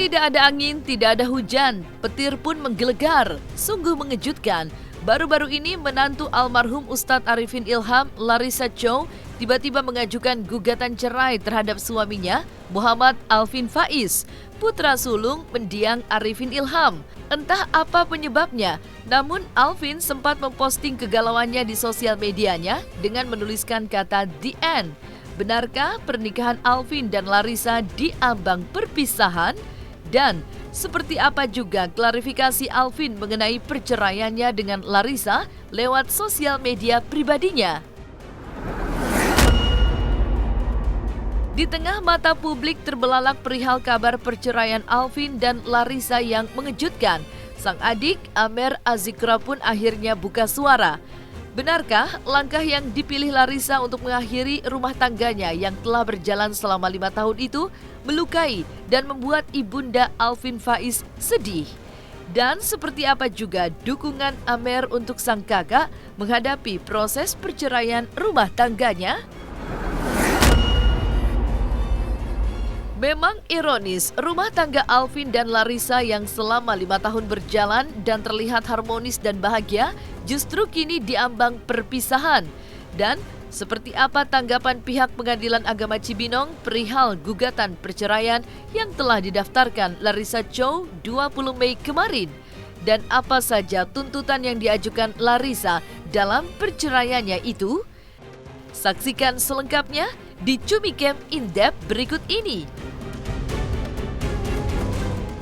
Tidak ada angin, tidak ada hujan, petir pun menggelegar. Sungguh mengejutkan. Baru-baru ini menantu almarhum Ustadz Arifin Ilham, Larissa Chow, tiba-tiba mengajukan gugatan cerai terhadap suaminya, Muhammad Alvin Faiz, putra sulung mendiang Arifin Ilham. Entah apa penyebabnya, namun Alvin sempat memposting kegalauannya di sosial medianya dengan menuliskan kata "The End". Benarkah pernikahan Alvin dan Larissa diambang perpisahan? Dan seperti apa juga klarifikasi Alvin mengenai perceraiannya dengan Larissa lewat sosial media pribadinya? Di tengah mata publik terbelalak perihal kabar perceraian Alvin dan Larissa yang mengejutkan, sang adik Amer Azikra pun akhirnya buka suara. Benarkah langkah yang dipilih Larissa untuk mengakhiri rumah tangganya yang telah berjalan selama 5 tahun itu melukai dan membuat ibunda Alvin Faiz sedih? Dan seperti apa juga dukungan Amer untuk sang kakak menghadapi proses perceraian rumah tangganya? Memang ironis, rumah tangga Alvin dan Larissa yang selama 5 tahun berjalan dan terlihat harmonis dan bahagia justru kini diambang perpisahan. Dan seperti apa tanggapan pihak Pengadilan Agama Cibinong perihal gugatan perceraian yang telah didaftarkan Larissa Chow 20 Mei kemarin? Dan apa saja tuntutan yang diajukan Larissa dalam perceraiannya itu? Saksikan selengkapnya di Cumi Camp In-Depth berikut ini.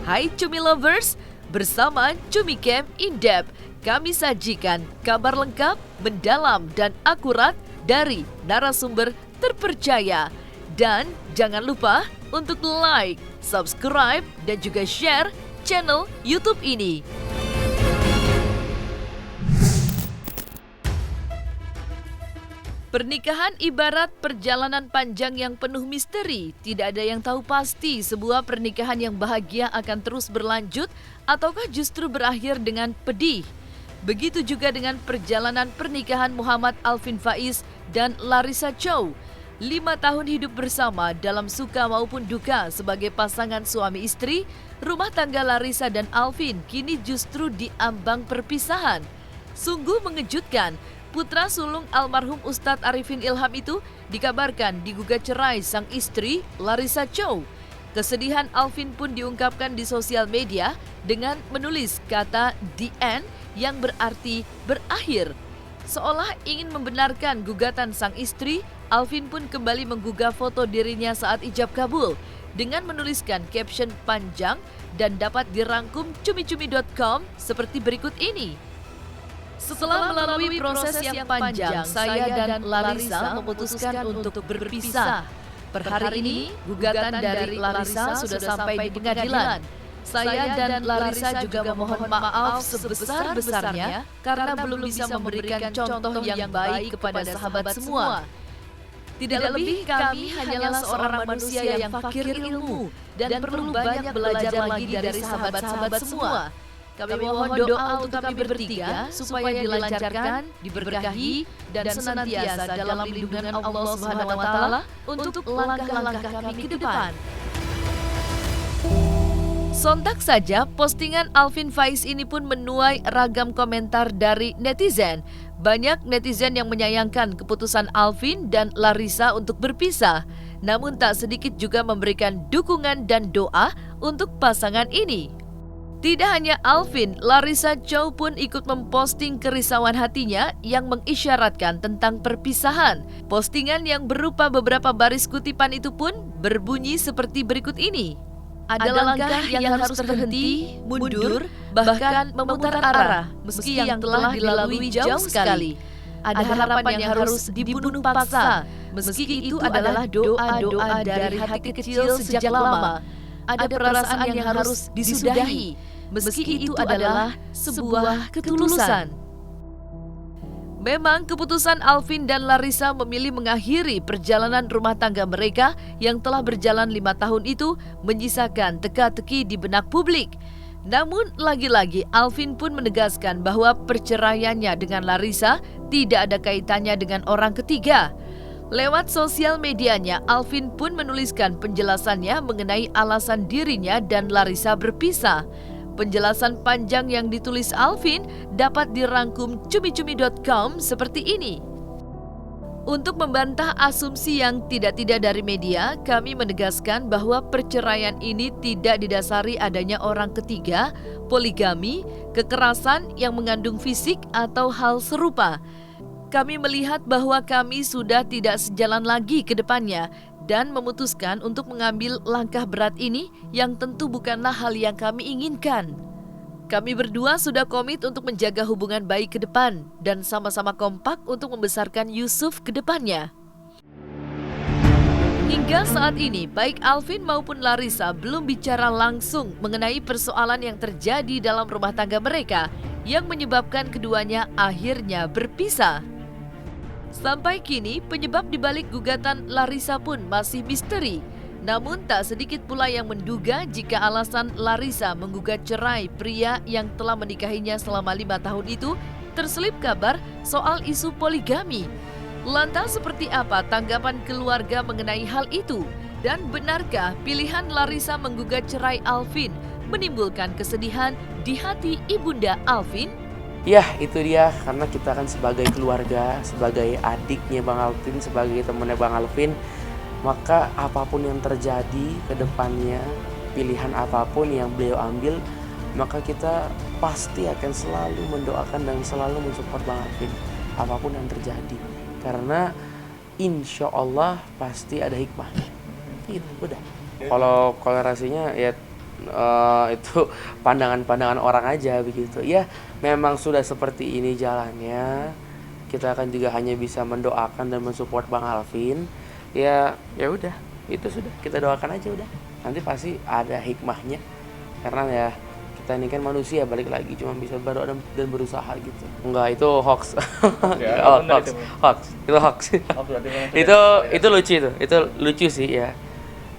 Hai Cumi Lovers, bersama Cumi Camp In-Depth, kami sajikan kabar lengkap, mendalam, dan akurat dari narasumber terpercaya. Dan jangan lupa untuk like, subscribe, dan juga share channel YouTube ini. Pernikahan ibarat perjalanan panjang yang penuh misteri. Tidak ada yang tahu pasti sebuah pernikahan yang bahagia akan terus berlanjut ataukah justru berakhir dengan pedih. Begitu juga dengan perjalanan pernikahan Muhammad Alvin Faiz dan Larissa Chow. 5 tahun hidup bersama dalam suka maupun duka sebagai pasangan suami istri, rumah tangga Larissa dan Alvin kini justru diambang perpisahan. Sungguh mengejutkan. Putra sulung almarhum Ustadz Arifin Ilham itu dikabarkan digugat cerai sang istri Larissa Chow. Kesedihan Alvin pun diungkapkan di sosial media dengan menulis kata "The End" yang berarti berakhir. Seolah ingin membenarkan gugatan sang istri, Alvin pun kembali menggugah foto dirinya saat ijab kabul dengan menuliskan caption panjang dan dapat dirangkum cumi-cumi.com seperti berikut ini. Setelah melalui proses yang panjang, saya dan Larissa memutuskan untuk berpisah. Per hari ini, gugatan dari Larissa sudah sampai di pengadilan. Saya dan Larissa juga memohon maaf sebesar-besarnya karena belum bisa memberikan contoh yang baik kepada sahabat semua. Tidak lebih, kami hanyalah seorang manusia yang fakir ilmu dan perlu banyak belajar lagi dari sahabat-sahabat semua. Kami mohon doa untuk kami bertiga supaya dilancarkan, diberkahi, dan senantiasa dalam lindungan Allah Subhanahu wa Ta'ala untuk langkah-langkah kami ke depan. Sontak saja postingan Alvin Faiz ini pun menuai ragam komentar dari netizen. Banyak netizen yang menyayangkan keputusan Alvin dan Larissa untuk berpisah. Namun tak sedikit juga memberikan dukungan dan doa untuk pasangan ini. Tidak hanya Alvin, Larissa Chow pun ikut memposting kerisauan hatinya yang mengisyaratkan tentang perpisahan. Postingan yang berupa beberapa baris kutipan itu pun berbunyi seperti berikut ini. Ada langkah yang harus terhenti, mundur, bahkan memutar arah, meski yang telah dilalui jauh sekali. Ada harapan yang harus dibunuh paksa, meski itu adalah doa-doa dari hati kecil sejak lama. Ada perasaan yang harus disudahi, meski itu adalah sebuah ketulusan. Memang keputusan Alvin dan Larissa memilih mengakhiri perjalanan rumah tangga mereka yang telah berjalan 5 tahun itu menyisakan teka-teki di benak publik. Namun lagi-lagi Alvin pun menegaskan bahwa perceraiannya dengan Larissa tidak ada kaitannya dengan orang ketiga. Lewat sosial medianya, Alvin pun menuliskan penjelasannya mengenai alasan dirinya dan Larissa berpisah. Penjelasan panjang yang ditulis Alvin dapat dirangkum cumi-cumi.com seperti ini. Untuk membantah asumsi yang tidak-tidak dari media, kami menegaskan bahwa perceraian ini tidak didasari adanya orang ketiga, poligami, kekerasan yang mengandung fisik atau hal serupa. Kami melihat bahwa kami sudah tidak sejalan lagi ke depannya dan memutuskan untuk mengambil langkah berat ini yang tentu bukanlah hal yang kami inginkan. Kami berdua sudah komit untuk menjaga hubungan baik ke depan dan sama-sama kompak untuk membesarkan Yusuf ke depannya. Hingga saat ini, baik Alvin maupun Larissa belum bicara langsung mengenai persoalan yang terjadi dalam rumah tangga mereka yang menyebabkan keduanya akhirnya berpisah. Sampai kini, penyebab dibalik gugatan Larissa pun masih misteri. Namun tak sedikit pula yang menduga jika alasan Larissa menggugat cerai pria yang telah menikahinya selama 5 tahun itu terselip kabar soal isu poligami. Lantas seperti apa tanggapan keluarga mengenai hal itu? Dan benarkah pilihan Larissa menggugat cerai Alvin menimbulkan kesedihan di hati ibunda Alvin? Ya, itu dia, karena kita kan sebagai keluarga, sebagai adiknya Bang Alvin, sebagai temannya Bang Alvin, maka apapun yang terjadi ke depannya, pilihan apapun yang beliau ambil, maka kita pasti akan selalu mendoakan dan selalu mensupport Bang Alvin apapun yang terjadi, karena insya Allah pasti ada hikmahnya. Gitu, udah. Kalau kolerasinya ya itu pandangan-pandangan orang aja begitu. Ya, memang sudah seperti ini jalannya. Kita kan juga hanya bisa mendoakan dan mensupport Bang Alvin. Ya udah, itu sudah, kita doakan aja udah. Nanti pasti ada hikmahnya. Karena ya kita ini kan manusia, balik lagi cuma bisa berdoa dan berusaha gitu. Enggak, itu hoax. Ya, hoax. Itu hoax. Itu lucu itu. Itu lucu sih ya.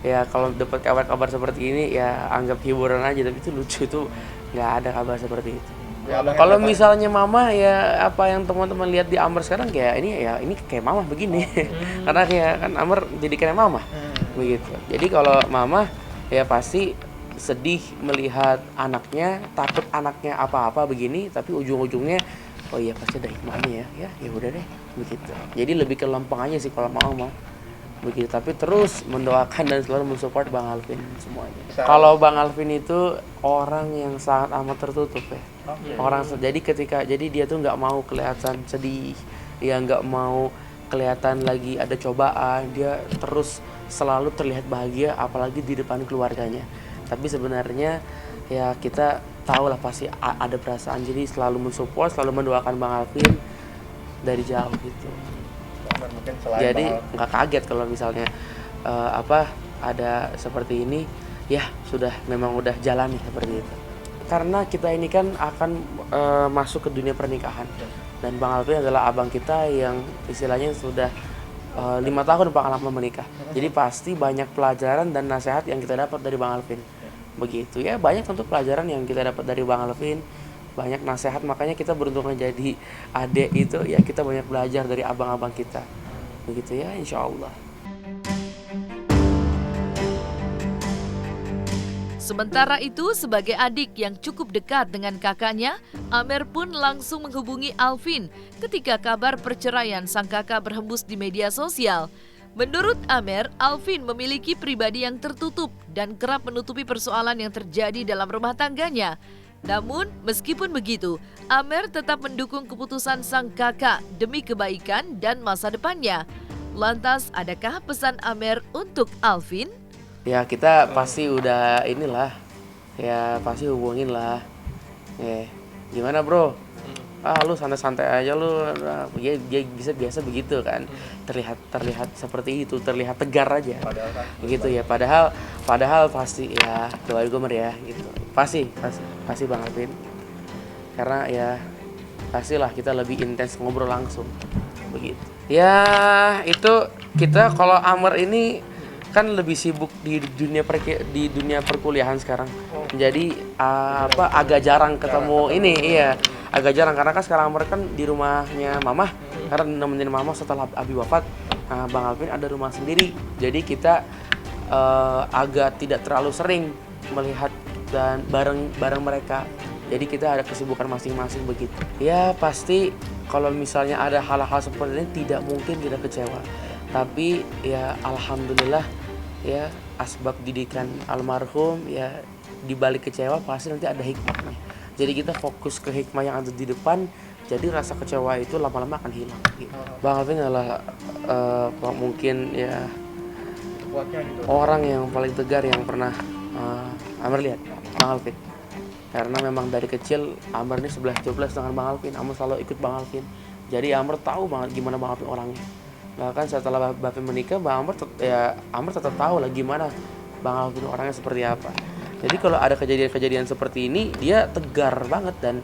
Ya kalau dapat kabar-kabar seperti ini ya anggap hiburan aja, tapi itu lucu, itu nggak ada kabar seperti itu. Ya, kalau misalnya mama ya apa yang teman-teman lihat di Amr sekarang kayak ini kayak mama begini. Karena kayak kan Amr jadi kayak mama begitu. Jadi kalau mama ya pasti sedih melihat anaknya, takut anaknya apa-apa begini, tapi ujung-ujungnya oh iya pasti ada hikmahnya ya udah deh begitu. Jadi lebih ke lempeng aja sih kalau mama begitu, tapi terus mendoakan dan selalu mensupport Bang Alvin semuanya. Kalau Bang Alvin itu orang yang sangat amat tertutup ya. Jadi dia tuh nggak mau kelihatan sedih, ya nggak mau kelihatan lagi ada cobaan, dia terus selalu terlihat bahagia, apalagi di depan keluarganya. Tapi sebenarnya ya kita tahu lah pasti ada perasaan, jadi selalu mensupport, selalu mendoakan Bang Alvin dari jauh gitu. Jadi nggak kaget kalau misalnya ada seperti ini, ya sudah memang udah jalan nih seperti itu. Karena kita ini kan akan masuk ke dunia pernikahan, dan Bang Alvin adalah abang kita yang istilahnya sudah 5 tahun pengalaman menikah. Jadi pasti banyak pelajaran dan nasihat yang kita dapat dari Bang Alvin. Begitu ya, banyak tentu pelajaran yang kita dapat dari Bang Alvin. Banyak nasihat, makanya kita beruntung jadi adik itu ya, kita banyak belajar dari abang-abang kita begitu ya, insya Allah. Sementara itu, sebagai adik yang cukup dekat dengan kakaknya, Amer pun langsung menghubungi Alvin ketika kabar perceraian sang kakak berhembus di media sosial. Menurut Amer, Alvin memiliki pribadi yang tertutup dan kerap menutupi persoalan yang terjadi dalam rumah tangganya. Namun, meskipun begitu, Amer tetap mendukung keputusan sang kakak demi kebaikan dan masa depannya. Lantas, adakah pesan Amer untuk Alvin? Ya, kita pasti udah ya pasti hubungin lah. Gimana bro? Lu santai-santai aja lu. Ya bisa biasa begitu kan. Terlihat seperti itu, terlihat tegar aja. Begitu ya. Padahal pasti ya doain gue ya gitu. Pasti Bang Alvin. Karena ya pastilah kita lebih intens ngobrol langsung begitu. Ya itu kita kalau Amr ini kan lebih sibuk di dunia perkuliahan sekarang. Jadi agak jarang ketemu agak jarang karena kan sekarang Amr kan di rumahnya Mama karena nemenin Mama setelah Abi wafat. Nah, Bang Alvin ada rumah sendiri, jadi kita agak tidak terlalu sering melihat dan bareng mereka. Jadi kita ada kesibukan masing-masing begitu. Ya pasti kalau misalnya ada hal-hal seperti ini tidak mungkin tidak kecewa. Tapi ya alhamdulillah ya asbab didikan almarhum ya dibalik kecewa pasti nanti ada hikmahnya. Jadi kita fokus ke hikmah yang ada di depan. Jadi rasa kecewa itu lama-lama akan hilang. Gitu. Bang Alvin adalah mungkin ya orang yang paling tegar yang pernah Amr lihat, Bang Alvin. Karena memang dari kecil Amr ini 11-12 dengan Bang Alvin. Amr selalu ikut Bang Alvin. Jadi Amr tahu banget gimana Bang Alvin orangnya. Bahkan setelah Bapak menikah, Amr tetap tahu lah gimana Bang Alvin orangnya seperti apa. Jadi kalau ada kejadian-kejadian seperti ini, dia tegar banget dan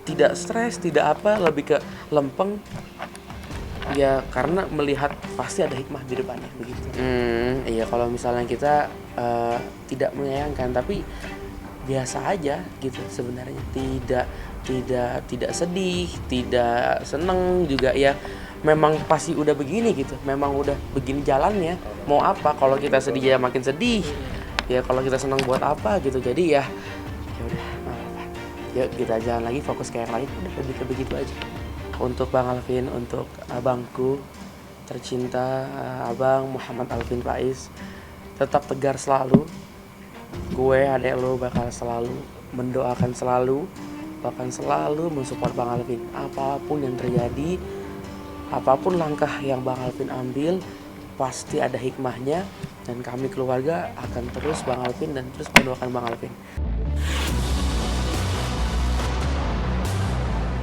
tidak stres, tidak apa, lebih ke lempeng. Ya karena melihat pasti ada hikmah di depannya begitu. Iya kalau misalnya kita tidak menyayangkan tapi biasa aja gitu sebenarnya. Tidak sedih, tidak seneng juga ya. Memang pasti udah begini gitu. Memang udah begini jalannya. Mau apa kalau kita sedih ya makin sedih. Ya kalau kita senang buat apa gitu. Jadi ya udah apa. Yuk kita jalan lagi fokus ke yang lain. Udah lebih ke begitu aja. Untuk Bang Alvin, untuk abangku tercinta, Abang Muhammad Alvin Faiz, tetap tegar selalu. Gue adek lo bakal selalu mendoakan selalu, bahkan selalu mensupport Bang Alvin. Apapun yang terjadi, apapun langkah yang Bang Alvin ambil, pasti ada hikmahnya. Dan kami keluarga akan terus Bang Alvin dan terus mendoakan Bang Alvin.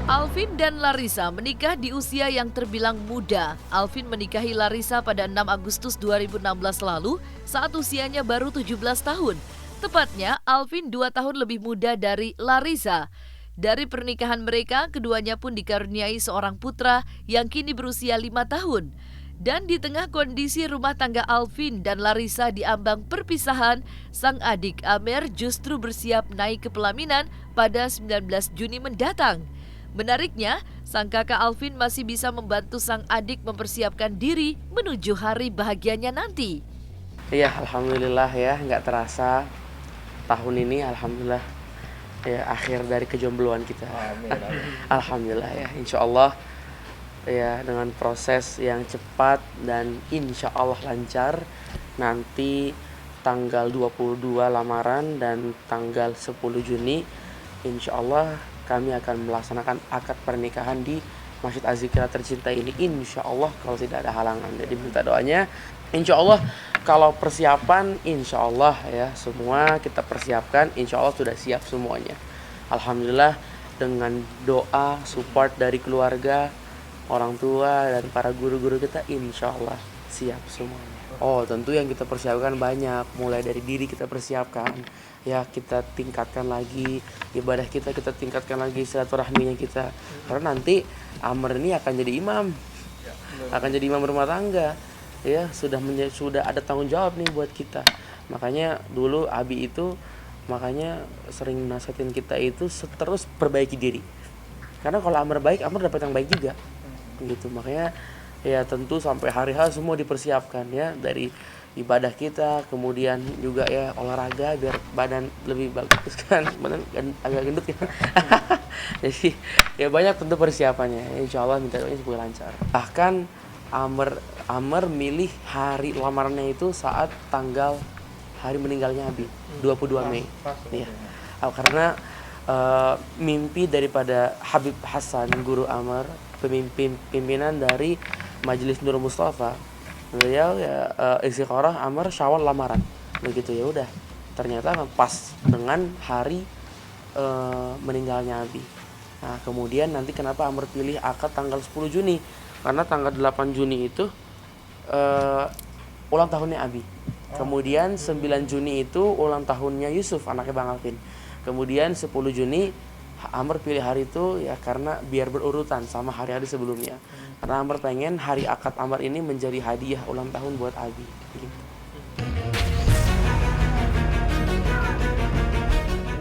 Alvin dan Larissa menikah di usia yang terbilang muda. Alvin menikahi Larissa pada 6 Agustus 2016 lalu saat usianya baru 17 tahun. Tepatnya, Alvin 2 tahun lebih muda dari Larissa. Dari pernikahan mereka, keduanya pun dikaruniai seorang putra yang kini berusia 5 tahun. Dan di tengah kondisi rumah tangga Alvin dan Larissa diambang perpisahan, sang adik Amer justru bersiap naik ke pelaminan pada 19 Juni mendatang. Menariknya, sang kakak Alvin masih bisa membantu sang adik mempersiapkan diri menuju hari bahagianya nanti. Iya, alhamdulillah ya, nggak terasa tahun ini alhamdulillah ya akhir dari kejombloan kita. Amin. Alhamdulillah ya, insya Allah ya dengan proses yang cepat dan insya Allah lancar. Nanti tanggal 22 lamaran dan tanggal 10 Juni insya Allah kami akan melaksanakan akad pernikahan di Masjid Az-Zikra tercinta ini insya Allah kalau tidak ada halangan. Jadi minta doanya insya Allah. Kalau persiapan insya Allah ya semua kita persiapkan, insya Allah sudah siap semuanya. Alhamdulillah dengan doa support dari keluarga, orang tua dan para guru-guru kita insya Allah siap semuanya. Oh tentu yang kita persiapkan banyak, mulai dari diri kita persiapkan, ya kita tingkatkan lagi ibadah kita tingkatkan lagi silaturahminya kita. Karena nanti Amr ini akan jadi imam rumah tangga, ya sudah ada tanggung jawab nih buat kita. Makanya dulu Abi itu sering nasihatin kita itu terus perbaiki diri. Karena kalau Amr baik, Amr dapat yang baik juga, gitu. Makanya ya tentu sampai hari H semua dipersiapkan ya dari ibadah kita, kemudian juga ya olahraga biar badan lebih bagus kan, badan agak gendut ya. Jadi ya banyak tentu persiapannya. Insya Allah minta doanya supaya lancar. Bahkan Amr milih hari lamarannya itu saat tanggal hari meninggalnya Abi, 22 Mei. Iya. Karena mimpi daripada Habib Hasan, guru Amr, pimpinan dari Majelis Nur Mustafa, beliau ya istikharah Amr Syawal lamaran begitu. Ya udah ternyata pas dengan hari meninggalnya Abi. Nah kemudian nanti kenapa Amr pilih akad tanggal 10 Juni, karena tanggal 8 Juni itu ulang tahunnya Abi. Kemudian 9 Juni itu ulang tahunnya Yusuf, anaknya Bang Alvin. Kemudian 10 Juni Amr pilih hari itu ya karena biar berurutan sama hari-hari sebelumnya. Karena Amr pengen hari akad Amr ini menjadi hadiah ulang tahun buat Abi gitu.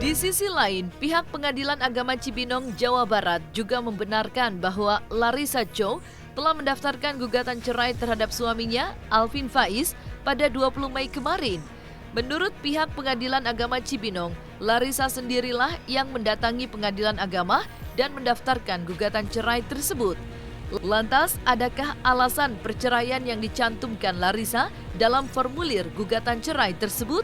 Di Di sisi lain, pihak Pengadilan Agama Cibinong, Jawa Barat juga membenarkan bahwa Larissa Chow telah mendaftarkan gugatan cerai terhadap suaminya, Alvin Faiz, pada 20 Mei kemarin. Menurut pihak Pengadilan Agama Cibinong, Larissa sendirilah yang mendatangi Pengadilan Agama dan mendaftarkan gugatan cerai tersebut. Lantas, adakah alasan perceraian yang dicantumkan Larissa dalam formulir gugatan cerai tersebut?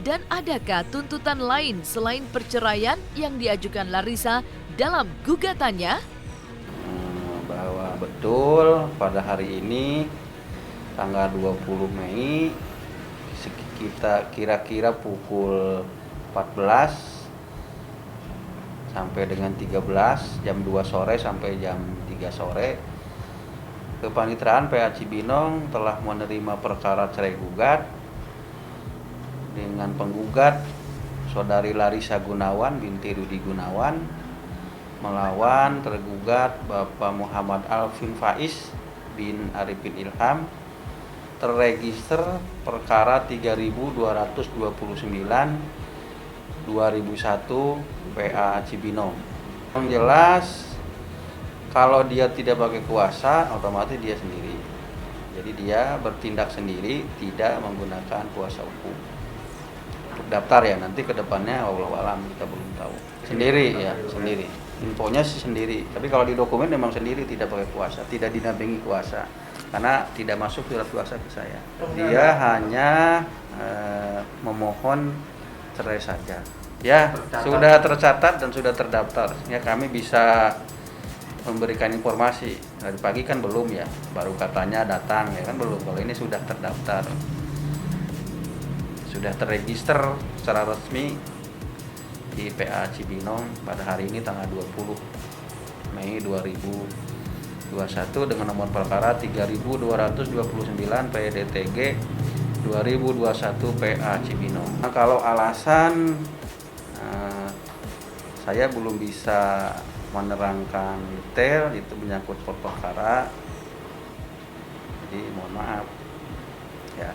Dan adakah tuntutan lain selain perceraian yang diajukan Larissa dalam gugatannya? Bahwa betul pada hari ini tanggal 20 Mei kita kira-kira pukul 14 sampai dengan 13 jam 2 sore sampai jam 3 sore Kepanitraan PA Cibinong telah menerima perkara cerai gugat dengan penggugat Saudari Larissa Gunawan binti Rudi Gunawan melawan tergugat Bapak Muhammad Alvin Faiz bin Arifin Ilham, terregister perkara 3229 2001 PA Cibinong. Yang jelas kalau dia tidak pakai kuasa otomatis dia sendiri. Jadi dia bertindak sendiri, tidak menggunakan kuasa hukum. Untuk daftar ya, nanti ke depannya wallahu alam kita belum tahu. Sendiri ya, sendiri. Infonya sih sendiri. Tapi kalau di dokumen memang sendiri, tidak pakai kuasa, tidak dinampingi kuasa. Karena tidak masuk surat kuasa ke saya. Dia hanya memohon cerai saja. Ya, sudah tercatat dan sudah terdaftar. Ya, kami bisa memberikan informasi. Dari pagi kan belum ya, baru katanya datang ya kan belum. Kalau ini sudah terdaftar. Sudah terregister secara resmi di PA Cibinong pada hari ini tanggal 20 Mei 2021 dengan nomor perkara 3229 PDTG 2021 PA Cibinong. Nah, kalau alasan saya belum bisa menerangkan detail, itu menyangkut perkara, jadi mohon maaf ya.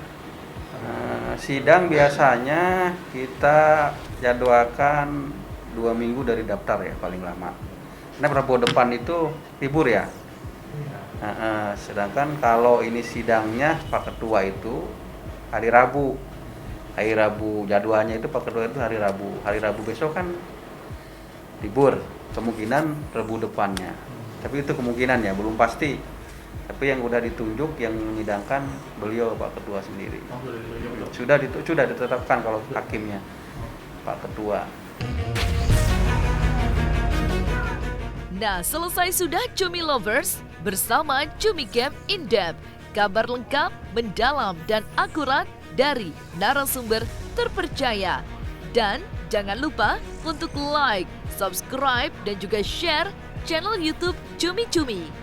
Sidang biasanya kita jadwalkan 2 minggu dari daftar ya paling lama. Karena Rabu depan itu libur ya. Sedangkan kalau ini sidangnya Pak Ketua itu hari Rabu. Hari Rabu jadwalnya itu Pak Ketua itu hari Rabu. Hari Rabu besok kan libur. Kemungkinan Rabu depannya. Tapi itu kemungkinan ya, belum pasti. Tapi yang udah ditunjuk yang menyidangkan beliau Pak Ketua sendiri. Sudah ditetapkan kalau hakimnya Pak Ketua. Nah, selesai sudah Cumi Lovers bersama Cumi Camp In Depth. Kabar lengkap, mendalam dan akurat dari narasumber terpercaya. Dan jangan lupa untuk like, subscribe dan juga share channel YouTube Cumi Cumi.